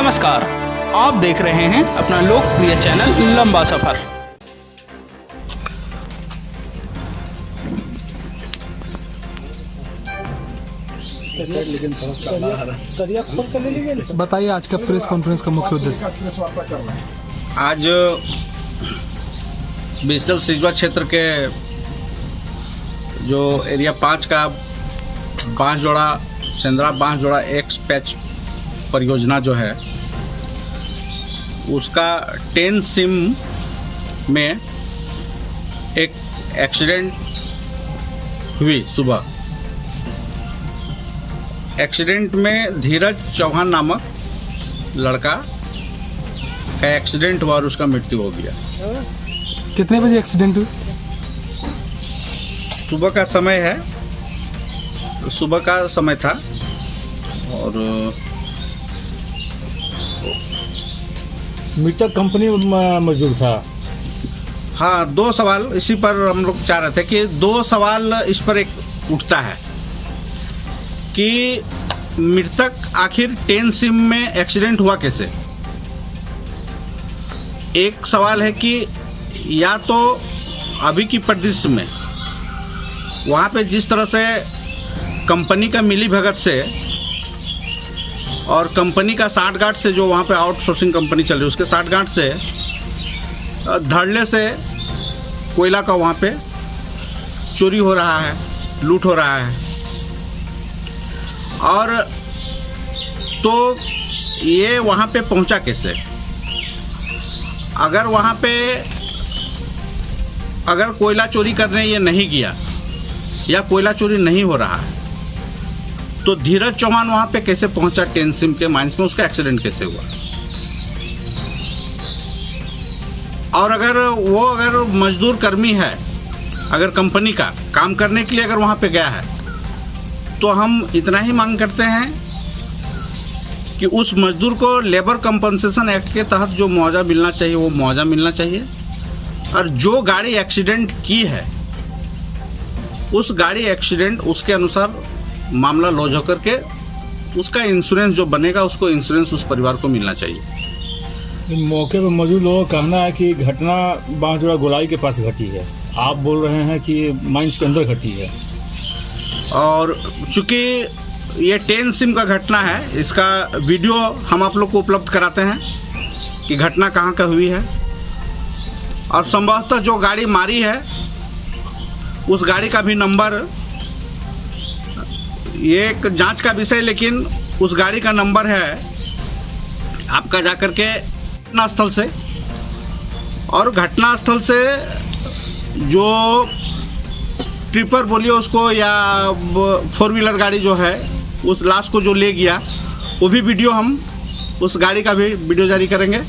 नमस्कार, आप देख रहे हैं अपना लोकप्रिय चैनल लंबा सफर। बताइए आज का प्रेस कॉन्फ्रेंस का मुख्य उद्देश्य। आज बीसल सिजवा क्षेत्र के जो एरिया 5 का बांसजोड़ा सेंद्रा बांसजोड़ा एक्स पैच परियोजना जो है उसका 10 सिम में एक एक्सीडेंट हुई। सुबह एक्सीडेंट में धीरज चौहान नामक लड़का का एक्सीडेंट हुआ और उसका मृत्यु हो गया। कितने बजे एक्सीडेंट हुई? सुबह का समय है, सुबह का समय था और मृतक कंपनी मजदूर था। हाँ, 2 सवाल इसी पर हम लोग चाह रहे थे कि 2 सवाल इस पर एक उठता है कि मृतक आखिर 10 सिम में एक्सीडेंट हुआ कैसे। एक सवाल है कि या तो अभी की परिदृश्य में वहाँ पे जिस तरह से कंपनी का मिली भगत से और कंपनी का साठगांठ से, जो वहाँ पे आउटसोर्सिंग कंपनी चल रही है उसके साठगांठ से धड़ल्ले से कोयला का वहाँ पे चोरी हो रहा है, लूट हो रहा है। और तो ये वहाँ पे पहुँचा कैसे? अगर वहाँ पे अगर कोयला चोरी करने ये नहीं गया या कोयला चोरी नहीं हो रहा है तो धीरज चौहान वहां पे कैसे पहुंचा 10 सिम के माइंस में? उसका एक्सीडेंट कैसे हुआ? और अगर मजदूर कर्मी है, अगर कंपनी का काम करने के लिए अगर वहां पे गया है तो हम इतना ही मांग करते हैं कि उस मजदूर को लेबर कंपनसेशन एक्ट के तहत जो मुआवजा मिलना चाहिए वो मुआवजा मिलना चाहिए। और जो गाड़ी एक्सीडेंट की है उस गाड़ी एक्सीडेंट उसके अनुसार मामला लॉज होकर के उसका इंश्योरेंस जो बनेगा उसको इंश्योरेंस उस परिवार को मिलना चाहिए। मौके पर मौजूद लोगों का कहना है कि घटना बांसजोड़ा गोलाई के पास घटी है। आप बोल रहे हैं कि माइंस के अंदर घटी है। और चूंकि ये 10 सिम का घटना है, इसका वीडियो हम आप लोग को उपलब्ध कराते हैं कि घटना कहाँ का हुई है और संभवतः जो गाड़ी मारी है उस गाड़ी का भी नंबर, ये एक जांच का विषय, लेकिन उस गाड़ी का नंबर है आपका जाकर के घटनास्थल से, और घटनास्थल से जो ट्रिपर बोलिए उसको या 4 व्हीलर गाड़ी जो है उस लाश को जो ले गया वो भी वीडियो, हम उस गाड़ी का भी वीडियो जारी करेंगे।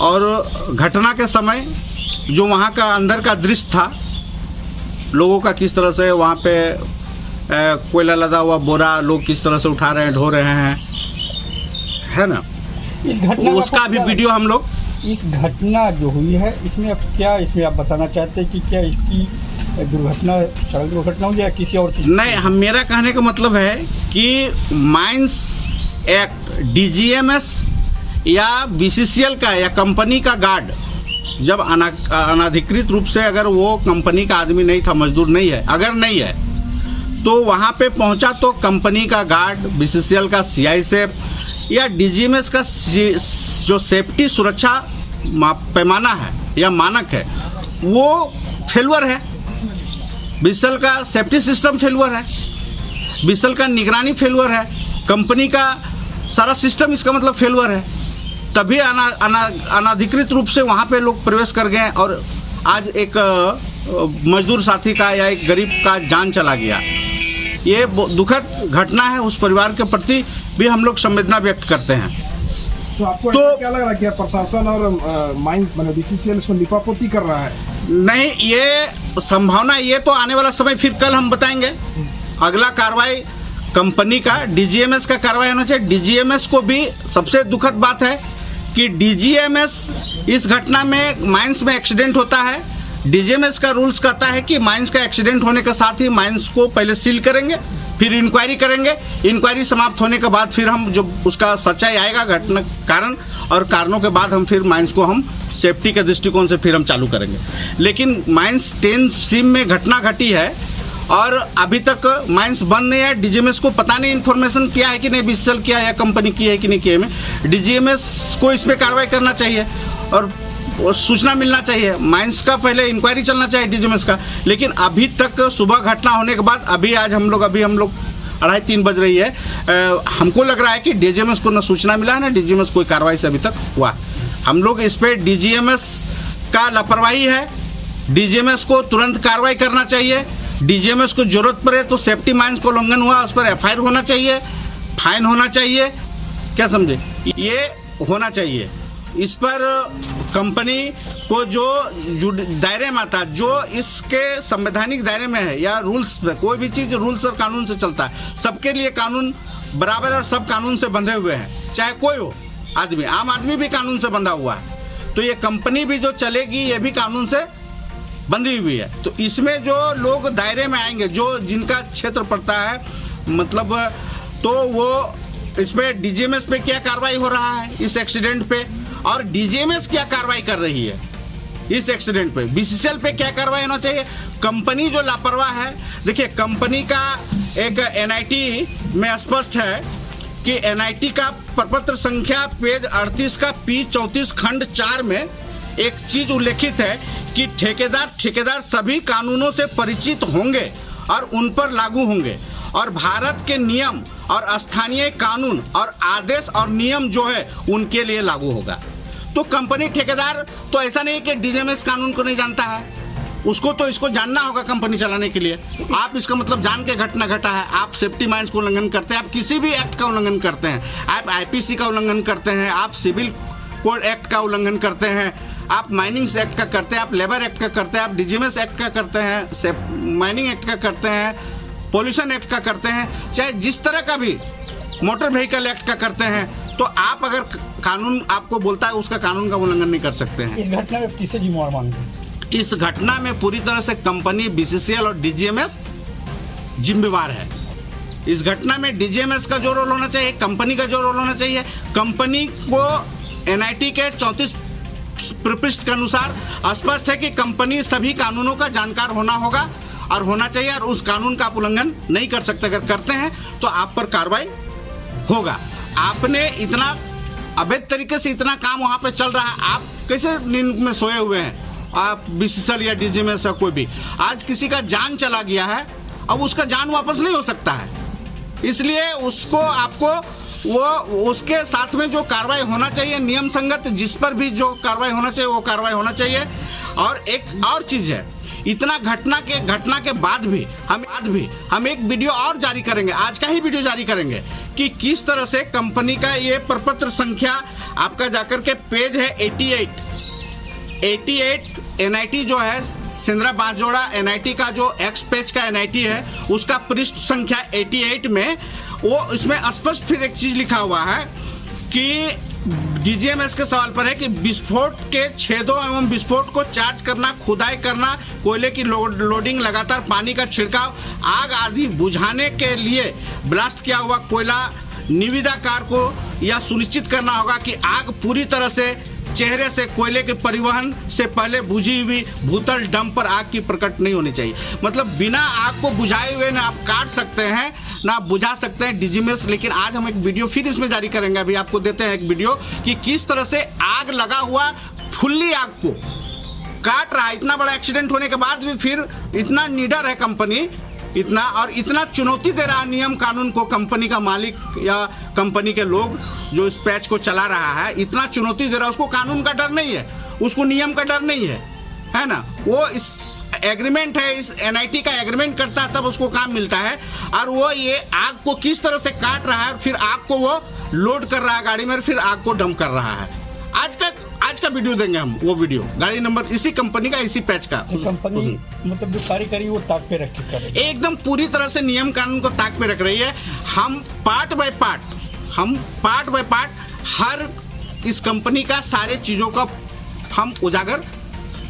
और घटना के समय जो वहाँ का अंदर का दृश्य था, लोगों का किस तरह से वहाँ पे कोयला लदा हुआ बोरा लोग किस तरह से उठा रहे हैं, ढो रहे हैं, है ना, इस घटना उसका भी वीडियो हम लोग। इस घटना जो हुई है इसमें अब क्या इसमें आप बताना चाहते हैं कि क्या इसकी दुर्घटना सड़क दुर्घटना हो या किसी और चीज? नहीं, मेरा कहने का मतलब है कि माइंस एक्ट, डीजीएमएस या बीसीसीएल का या कंपनी का गार्ड जब अनाधिकृत रूप से, अगर वो कंपनी का आदमी नहीं था, मजदूर नहीं है, अगर नहीं है तो वहाँ पे पहुँचा तो कंपनी का गार्ड, बीसीसीएल का सीआई सेफ या डीजीएमएस का जो सेफ्टी सुरक्षा पैमाना है या मानक है वो फेलुअर है। बीसीसीएल का सेफ्टी सिस्टम फेलुअर है, बीसीसीएल का निगरानी फेलुअर है, कंपनी का सारा सिस्टम इसका मतलब फेलुअर है। तभी अनाधिकृत रूप से वहाँ पे लोग प्रवेश कर गए और आज एक मजदूर साथी का या एक गरीब का जान चला गया। ये दुखद घटना है, उस परिवार के प्रति भी हम लोग संवेदना व्यक्त करते हैं। तो आपको क्या लग रहा है कि प्रशासन और माइंस बीसीसीएल इसको लिपापोती कर रहा है? नहीं, ये संभावना, ये तो आने वाला समय फिर कल हम बताएंगे। अगला कार्रवाई कंपनी का, डीजीएमएस का कार्रवाई होना चाहिए। डीजीएमएस को भी सबसे दुखद बात है कि डीजीएमएस इस घटना में माइंस में एक्सीडेंट होता है, डीजीएमएस का रूल्स कहता है कि माइंस का एक्सीडेंट होने के साथ ही माइंस को पहले सील करेंगे, फिर इंक्वायरी करेंगे। इंक्वायरी समाप्त होने के बाद फिर हम जो उसका सच्चाई आएगा घटना कारण और कारणों के बाद हम फिर माइंस को हम सेफ्टी के दृष्टिकोण से फिर हम चालू करेंगे। लेकिन माइंस 10 सीम में घटना घटी है और अभी तक माइंस बंद नहीं है। डीजीएमएस को पता नहीं इन्फॉर्मेशन किया है कि नहीं, बीसीसीएल किया है या कंपनी की है कि नहीं किया है। डीजीएमएस को इस पर कार्रवाई करना चाहिए और सूचना मिलना चाहिए। माइंस का पहले इंक्वायरी चलना चाहिए डीजीएमएस का। लेकिन अभी तक सुबह घटना होने के बाद अभी हम लोग 2:30-3 बज रही है, हमको लग रहा है कि डीजीएमएस को न सूचना मिला है ना डीजीएमएस कोई कार्रवाई से अभी तक हुआ। हम लोग इस पे डीजीएमएस का लापरवाही है, डीजीएमएस को तुरंत कार्रवाई करना चाहिए। डीजीएमएस को जरूरत पड़े तो सेफ्टी माइंस को उल्लंघन हुआ उस पर एफआईआर होना चाहिए, फाइन होना चाहिए, क्या समझे, ये होना चाहिए। इस पर कंपनी को जो दायरे में आता, जो इसके संवैधानिक दायरे में है या रूल्स पे, कोई भी चीज रूल्स और कानून से चलता है, सबके लिए कानून बराबर और सब कानून से बंधे हुए हैं, चाहे कोई हो आदमी, आम आदमी भी कानून से बंधा हुआ है। तो ये कंपनी भी जो चलेगी ये भी कानून से बंधी हुई है। तो इसमें जो लोग दायरे में आएंगे, जो जिनका क्षेत्र पड़ता है, मतलब तो वो इसमें डीजीएमएस पे क्या कार्रवाई हो रहा है इस एक्सीडेंट पे, और डीजीएमएस क्या कार्रवाई कर रही है इस एक्सीडेंट पे, बीसीसीएल पे क्या कार्रवाई होना चाहिए। कंपनी जो लापरवाह है, देखिए कंपनी का एक एनआईटी में स्पष्ट है कि एनआईटी का प्रपत्र संख्या पेज 38 का P34 खंड 4 में एक चीज उल्लेखित है कि ठेकेदार सभी कानूनों से परिचित होंगे और उन पर लागू होंगे और भारत के नियम और स्थानीय कानून और आदेश और नियम जो है उनके लिए लागू होगा। तो कंपनी ठेकेदार तो ऐसा नहीं कि डीजीएमएस कानून को नहीं जानता है, उसको तो इसको जानना होगा कंपनी चलाने के लिए। आप इसका मतलब जान के घटना घटा है, आप सेफ्टी माइंस को उल्लंघन करते हैं, आप किसी भी एक्ट का उल्लंघन करते हैं, आप आईपीसी का उल्लंघन करते हैं, आप सिविल कोड एक्ट का उल्लंघन करते हैं, आप माइनिंग एक्ट का करते हैं, आप लेबर एक्ट का करते हैं, आप डीजीएमएस एक्ट का करते हैं, माइनिंग एक्ट का करते हैं, पोल्यूशन एक्ट का करते हैं, चाहे जिस तरह का भी मोटर व्हीकल एक्ट का करते हैं, तो आप अगर कानून आपको बोलता है उसका कानून का उल्लंघन नहीं कर सकते हैं। इस घटना में किसे जिम्मेवार मानते हैं? इस घटना में पूरी तरह से कंपनी, बीसीसीएल और डीजीएमएस जिम्मेवार है। इस घटना में डीजीएमएस का जो रोल होना चाहिए, कंपनी का जो रोल होना चाहिए। कंपनी को एनआईटी के 34 प्रपृष्ठ के अनुसार स्पष्ट है कि कंपनी सभी कानूनों का जानकार होना होगा और होना चाहिए, और उस कानून का आप उल्लंघन नहीं कर सकते। अगर करते हैं तो आप पर कार्रवाई होगा। आपने इतना अवैध तरीके से इतना काम वहां पे चल रहा है, आप कैसे नींद में सोए हुए हैं? आप बीसीसीएल या डीजीएमएस या कोई भी, आज किसी का जान चला गया है, अब उसका जान वापस नहीं हो सकता है, इसलिए उसको आपको वो उसके साथ में जो कार्रवाई होना चाहिए नियम संगत, जिस पर भी जो कार्रवाई होना चाहिए वो कार्रवाई होना चाहिए। और एक और चीज है, इतना घटना के बाद भी हम एक वीडियो और जारी करेंगे, आज का ही वीडियो जारी करेंगे कि किस तरह से कंपनी का ये प्रपत्र संख्या आपका जाकर के पेज है 88 एनआईटी जो है सिंदरा बांसजोड़ा एनआईटी का जो एक्स पेज का एनआईटी है उसका पृष्ठ संख्या 88 में वो इसमें स्पष्ट फिर एक चीज लिखा हुआ है कि डीजीएमएस के सवाल पर है कि विस्फोट के छेदों एवं विस्फोट को चार्ज करना, खुदाई करना, कोयले की लोडिंग, लगातार पानी का छिड़काव, आग आदि बुझाने के लिए ब्लास्ट किया हुआ कोयला निविदाकार को यह सुनिश्चित करना होगा कि आग पूरी तरह से चेहरे से कोयले के परिवहन से पहले बुझी हुई भूतल डंप पर आग की प्रकट नहीं होनी चाहिए। मतलब बिना आग को बुझाए हुए ना आप काट सकते हैं ना बुझा सकते हैं डीजीएमएस। लेकिन आज हम एक वीडियो फिर इसमें जारी करेंगे, अभी आपको देते हैं एक वीडियो कि किस तरह से आग लगा हुआ फुल्ली आग को काट रहा है। इतना बड़ा एक्सीडेंट होने के बाद भी फिर इतना निडर है कंपनी, इतना चुनौती दे रहा है नियम कानून को कंपनी का मालिक या कंपनी के लोग जो इस पैच को चला रहा है, इतना चुनौती दे रहा है। उसको कानून का डर नहीं है, उसको नियम का डर नहीं है ना। वो इस एग्रीमेंट है, इस एनआईटी का एग्रीमेंट करता है तब उसको काम मिलता है। और वो ये आग को किस तरह से काट रहा है, फिर आग को वो लोड कर रहा है गाड़ी में, फिर आग को डंप कर रहा है। आज का वीडियो देंगे हम, वो वीडियो गाड़ी नंबर इसी कंपनी का, इसी पैच का। कंपनी मतलब जो कार्य करी वो ताक पे रख के कर रही है, एकदम पूरी तरह से नियम कानून को ताक पे रख रही है। हम पार्ट बाय पार्ट हर इस कंपनी का सारे चीजों का हम उजागर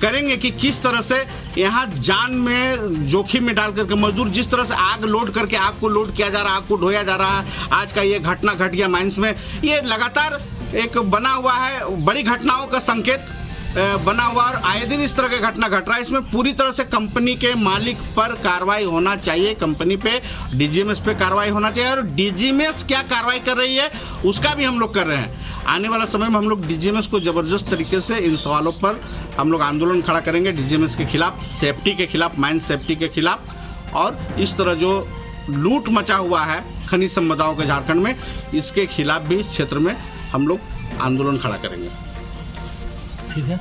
करेंगे कि किस तरह से यहाँ जान में जोखिम में डाल करके मजदूर जिस तरह से आग लोड करके आग को लोड किया जा रहा है, आग को ढोया जा रहा है। आज का ये घटना घट गया माइंस में, ये लगातार एक बना हुआ है, बड़ी घटनाओं का संकेत बना हुआ और आए दिन इस तरह की घटना घट रहा है। इसमें पूरी तरह से कंपनी के मालिक पर कार्रवाई होना चाहिए, कंपनी पे डीजीएमएस पे कार्रवाई होना चाहिए और डीजीएमएस क्या कार्रवाई कर रही है उसका भी हम लोग कर रहे हैं। आने वाला समय में हम लोग डीजीएमएस को जबरदस्त तरीके से इन सवालों पर हम लोग आंदोलन खड़ा करेंगे, डीजीएमएस के खिलाफ, सेफ्टी के खिलाफ, माइन सेफ्टी के खिलाफ और इस तरह जो लूट मचा हुआ है खनिज संपदाओं के झारखंड में, इसके खिलाफ भी इस क्षेत्र में हम लोग आंदोलन खड़ा करेंगे। ठीक है।